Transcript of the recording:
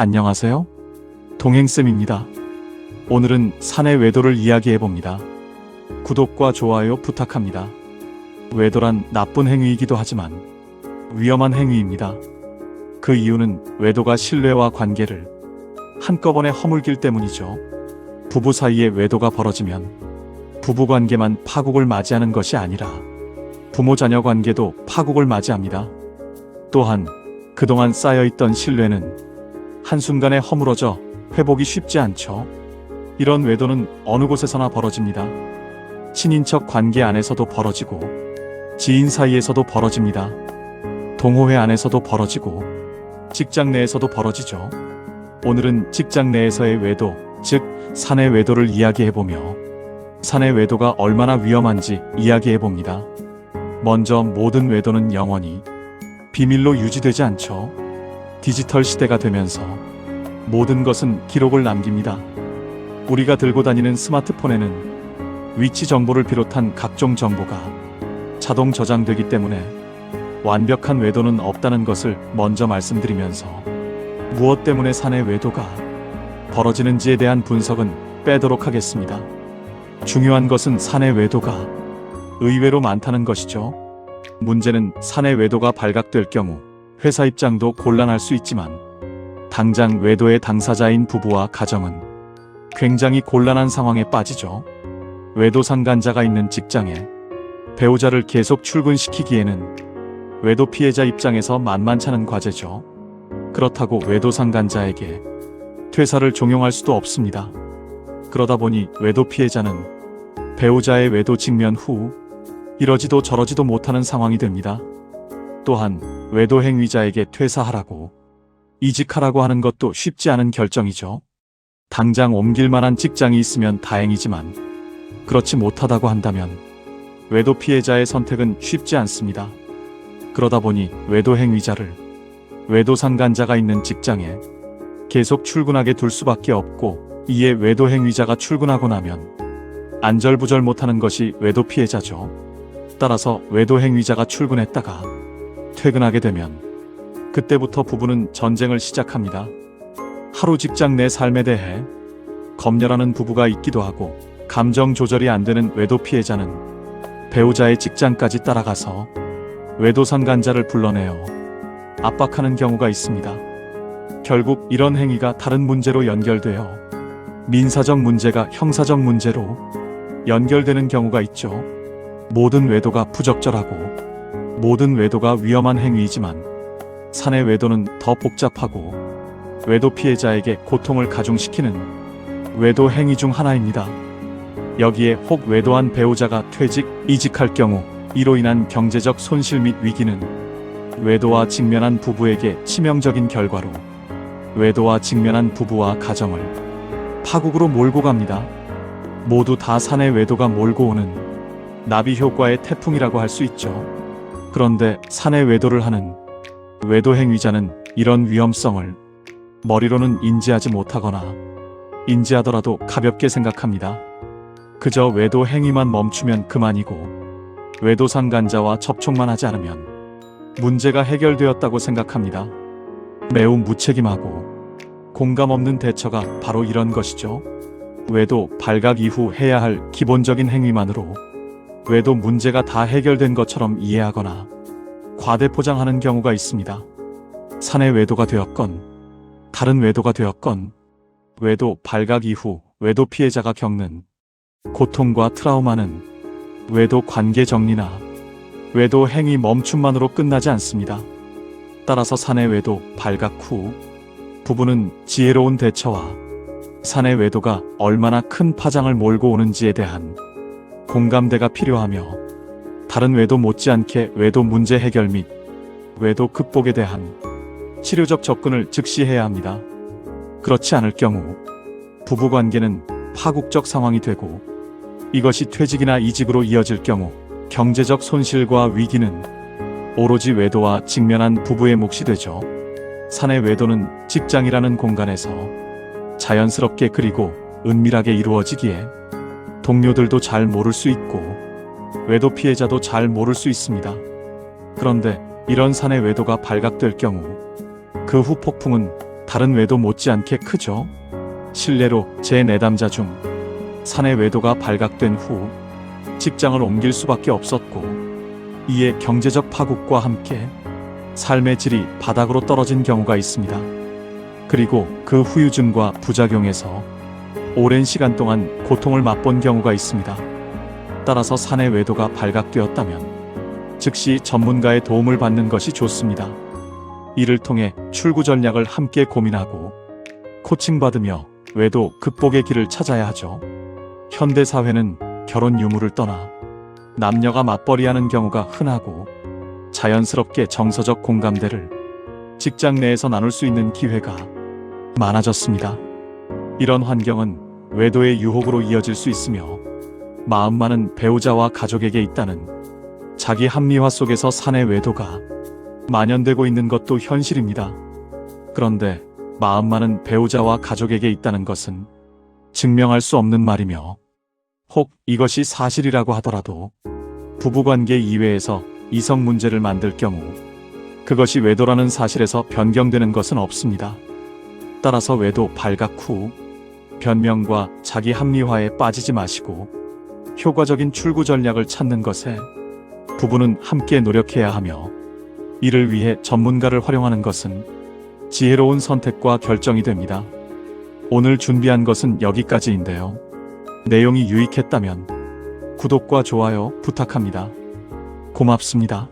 안녕하세요. 동행쌤입니다. 오늘은 사내 외도를 이야기해봅니다. 구독과 좋아요 부탁합니다. 외도란 나쁜 행위이기도 하지만 위험한 행위입니다. 그 이유는 외도가 신뢰와 관계를 한꺼번에 허물길 때문이죠. 부부 사이에 외도가 벌어지면 부부관계만 파국을 맞이하는 것이 아니라 부모-자녀 관계도 파국을 맞이합니다. 또한 그동안 쌓여있던 신뢰는 한순간에 허물어져 회복이 쉽지 않죠. 이런 외도는 어느 곳에서나 벌어집니다. 친인척 관계 안에서도 벌어지고 지인 사이에서도 벌어집니다. 동호회 안에서도 벌어지고 직장 내에서도 벌어지죠. 오늘은 직장 내에서의 외도, 즉 사내 외도를 이야기해보며 사내 외도가 얼마나 위험한지 이야기해봅니다. 먼저 모든 외도는 영원히 비밀로 유지되지 않죠. 디지털 시대가 되면서 모든 것은 기록을 남깁니다. 우리가 들고 다니는 스마트폰에는 위치 정보를 비롯한 각종 정보가 자동 저장되기 때문에 완벽한 외도는 없다는 것을 먼저 말씀드리면서 무엇 때문에 사내 외도가 벌어지는지에 대한 분석은 빼도록 하겠습니다. 중요한 것은 사내 외도가 의외로 많다는 것이죠. 문제는 사내 외도가 발각될 경우 회사 입장도 곤란할 수 있지만 당장 외도의 당사자인 부부와 가정은 굉장히 곤란한 상황에 빠지죠. 외도 상간자가 있는 직장에 배우자를 계속 출근시키기에는 외도 피해자 입장에서 만만찮은 과제죠. 그렇다고 외도 상간자에게 퇴사를 종용할 수도 없습니다. 그러다 보니 외도 피해자는 배우자의 외도 직면 후 이러지도 저러지도 못하는 상황이 됩니다. 또한 외도 행위자에게 퇴사하라고 이직하라고 하는 것도 쉽지 않은 결정이죠. 당장 옮길 만한 직장이 있으면 다행이지만 그렇지 못하다고 한다면 외도 피해자의 선택은 쉽지 않습니다. 그러다 보니 외도 행위자를 외도 상간자가 있는 직장에 계속 출근하게 둘 수밖에 없고, 이에 외도 행위자가 출근하고 나면 안절부절 못하는 것이 외도 피해자죠. 따라서 외도 행위자가 출근했다가 퇴근하게 되면 그때부터 부부는 전쟁을 시작합니다. 하루 직장 내 삶에 대해 검열하는 부부가 있기도 하고, 감정 조절이 안 되는 외도 피해자는 배우자의 직장까지 따라가서 외도 상간자를 불러내어 압박하는 경우가 있습니다. 결국 이런 행위가 다른 문제로 연결되어 민사적 문제가 형사적 문제로 연결되는 경우가 있죠. 모든 외도가 부적절하고 모든 외도가 위험한 행위이지만 사내 외도는 더 복잡하고 외도 피해자에게 고통을 가중시키는 외도 행위 중 하나입니다. 여기에 혹 외도한 배우자가 퇴직, 이직할 경우 이로 인한 경제적 손실 및 위기는 외도와 직면한 부부에게 치명적인 결과로 외도와 직면한 부부와 가정을 파국으로 몰고 갑니다. 모두 다 사내 외도가 몰고 오는 나비 효과의 태풍이라고 할 수 있죠. 그런데 사내 외도를 하는 외도 행위자는 이런 위험성을 머리로는 인지하지 못하거나 인지하더라도 가볍게 생각합니다. 그저 외도 행위만 멈추면 그만이고 외도 상간자와 접촉만 하지 않으면 문제가 해결되었다고 생각합니다. 매우 무책임하고 공감 없는 대처가 바로 이런 것이죠. 외도 발각 이후 해야 할 기본적인 행위만으로 외도 문제가 다 해결된 것처럼 이해하거나 과대포장하는 경우가 있습니다. 사내 외도가 되었건 다른 외도가 되었건 외도 발각 이후 외도 피해자가 겪는 고통과 트라우마는 외도 관계 정리나 외도 행위 멈춤만으로 끝나지 않습니다. 따라서 사내 외도 발각 후 부부는 지혜로운 대처와 사내 외도가 얼마나 큰 파장을 몰고 오는지에 대한 공감대가 필요하며 다른 외도 못지않게 외도 문제 해결 및 외도 극복에 대한 치료적 접근을 즉시 해야 합니다. 그렇지 않을 경우 부부관계는 파국적 상황이 되고 이것이 퇴직이나 이직으로 이어질 경우 경제적 손실과 위기는 오로지 외도와 직면한 부부의 몫이 되죠. 사내 외도는 직장이라는 공간에서 자연스럽게 그리고 은밀하게 이루어지기에 동료들도 잘 모를 수 있고 외도 피해자도 잘 모를 수 있습니다. 그런데 이런 사내 외도가 발각될 경우 그 후 폭풍은 다른 외도 못지않게 크죠. 실례로 제 내담자 중 사내 외도가 발각된 후 직장을 옮길 수밖에 없었고, 이에 경제적 파국과 함께 삶의 질이 바닥으로 떨어진 경우가 있습니다. 그리고 그 후유증과 부작용에서 오랜 시간 동안 고통을 맛본 경우가 있습니다. 따라서 사내 외도가 발각되었다면 즉시 전문가의 도움을 받는 것이 좋습니다. 이를 통해 출구 전략을 함께 고민하고 코칭받으며 외도 극복의 길을 찾아야 하죠. 현대 사회는 결혼 유무를 떠나 남녀가 맞벌이하는 경우가 흔하고, 자연스럽게 정서적 공감대를 직장 내에서 나눌 수 있는 기회가 많아졌습니다. 이런 환경은 외도의 유혹으로 이어질 수 있으며, 마음 많은 배우자와 가족에게 있다는 자기 합리화 속에서 사내 외도가 만연되고 있는 것도 현실입니다. 그런데 마음 많은 배우자와 가족에게 있다는 것은 증명할 수 없는 말이며, 혹 이것이 사실이라고 하더라도 부부관계 이외에서 이성 문제를 만들 경우 그것이 외도라는 사실에서 변경되는 것은 없습니다. 따라서 외도 발각 후 변명과 자기 합리화에 빠지지 마시고 효과적인 출구 전략을 찾는 것에 부부는 함께 노력해야 하며, 이를 위해 전문가를 활용하는 것은 지혜로운 선택과 결정이 됩니다. 오늘 준비한 것은 여기까지인데요. 내용이 유익했다면 구독과 좋아요 부탁합니다. 고맙습니다.